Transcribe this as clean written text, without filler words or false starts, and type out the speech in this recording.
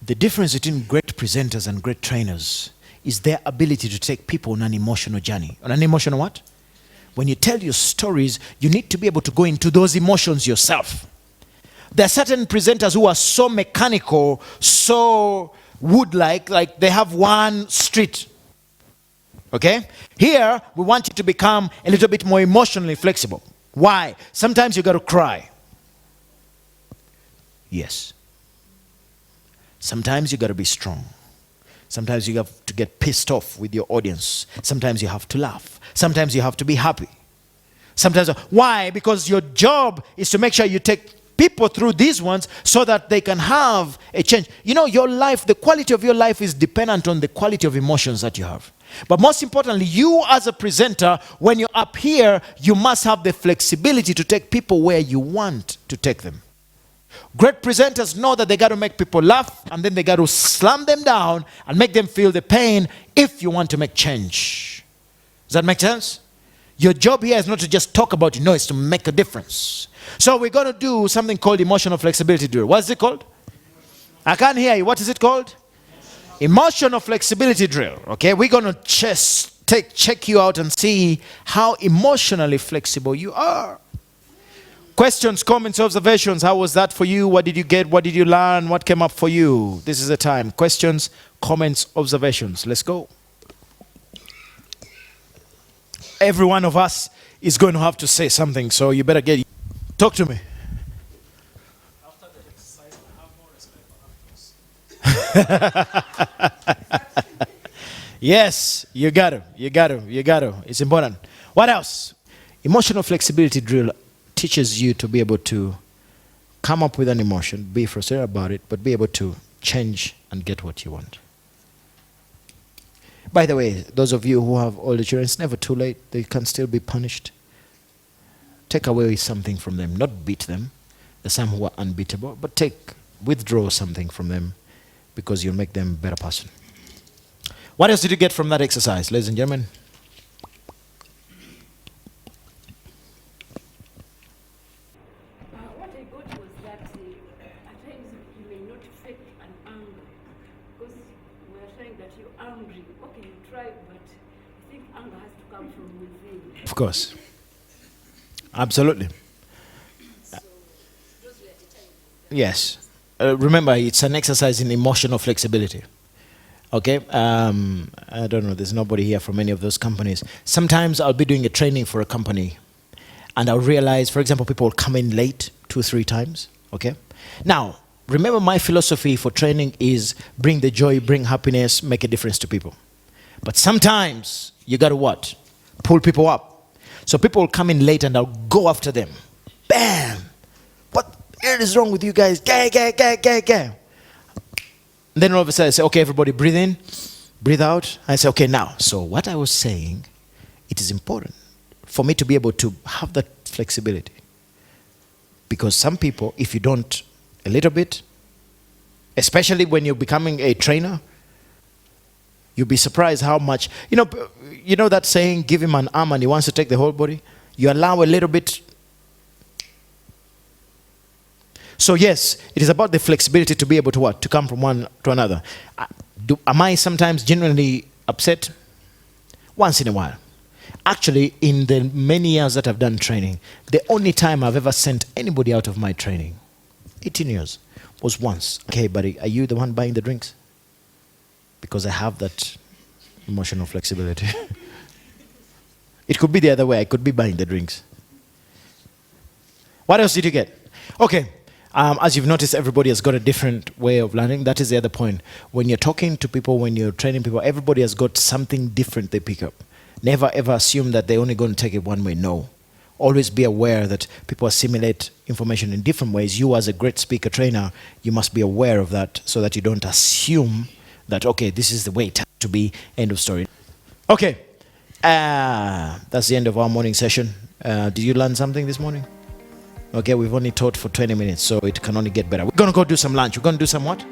The difference between great presenters and great trainers is their ability to take people on an emotional journey. On an emotional what? When you tell your stories, you need to be able to go into those emotions yourself. There are certain presenters who are so mechanical, so wood-like they have one street. Okay? Here, we want you to become a little bit more emotionally flexible. Why? Sometimes you got to cry. Yes. Sometimes you got to be strong. Sometimes you have to get pissed off with your audience. Sometimes you have to laugh. Sometimes you have to be happy. Sometimes, why? Because your job is to make sure you take people through these ones so that they can have a change. You know, your life, the quality of your life is dependent on the quality of emotions that you have. But most importantly, you as a presenter, when you're up here, you must have the flexibility to take people where you want to take them. Great presenters know that they got to make people laugh, and then they got to slam them down and make them feel the pain if you want to make change. Does that make sense? Your job here is not to just talk about it, no, it's to make a difference. So we're going to do something called emotional flexibility drill. What is it called? I can't hear you. What is it called? Emotional flexibility drill. Okay, we're going to check you out and see how emotionally flexible you are. Questions, comments, observations. How was that for you? What did you get? What did you learn? What came up for you? This is the time. Questions, comments, observations. Let's go. Every one of us is going to have to say something, so you better get... Talk to me. After the exercise, I have more respect for actors. Yes, you got to. It's important. What else? Emotional flexibility drill teaches you to be able to come up with an emotion, be frustrated about it, but be able to change and get what you want. By the way, those of you who have older children, it's never too late. They can still be punished. Take away something from them, not beat them. There's some who are unbeatable, but withdraw something from them because you'll make them a better person. What else did you get from that exercise, ladies and gentlemen? What I got was that at times you may not fake an anger because we are saying that you're angry. Okay, you try, but I think anger has to come from within. Of course. Absolutely. Yes. Remember, it's an exercise in emotional flexibility. Okay? I don't know, there's nobody here from any of those companies. Sometimes I'll be doing a training for a company and I'll realize, for example, people come in late 2 or 3 times. Okay? Now, remember my philosophy for training is bring the joy, bring happiness, make a difference to people. But sometimes you got to what? Pull people up. So people will come in late and I'll go after them. Bam! What is wrong with you guys? Gah. Then all of a sudden I say, okay, everybody breathe in, breathe out. I say, okay, now. So what I was saying, it is important for me to be able to have that flexibility. Because some people, if you don't a little bit, especially when you're becoming a trainer, you'll be surprised how much, you know that saying, give him an arm and he wants to take the whole body? You allow a little bit. So yes, it is about the flexibility to be able to what? To come from one to another. Am I sometimes genuinely upset? Once in a while. Actually, in the many years that I've done training, the only time I've ever sent anybody out of my training, 18 years, was once. Okay, buddy, are you the one buying the drinks? Because I have that emotional flexibility. It could be the other way. I could be buying the drinks. What else did you get? Okay. As you've noticed, everybody has got a different way of learning. That is the other point. When you're talking to people, when you're training people, everybody has got something different they pick up. Never ever assume that they're only going to take it one way. No. Always be aware that people assimilate information in different ways. You as a great speaker trainer, you must be aware of that so that you don't assume that, okay, this is the way it has to be, end of story. Okay. That's the end of our morning session. Did you learn something this morning? Okay, we've only taught for 20 minutes, so it can only get better. We're going to go do some lunch. We're going to do some what?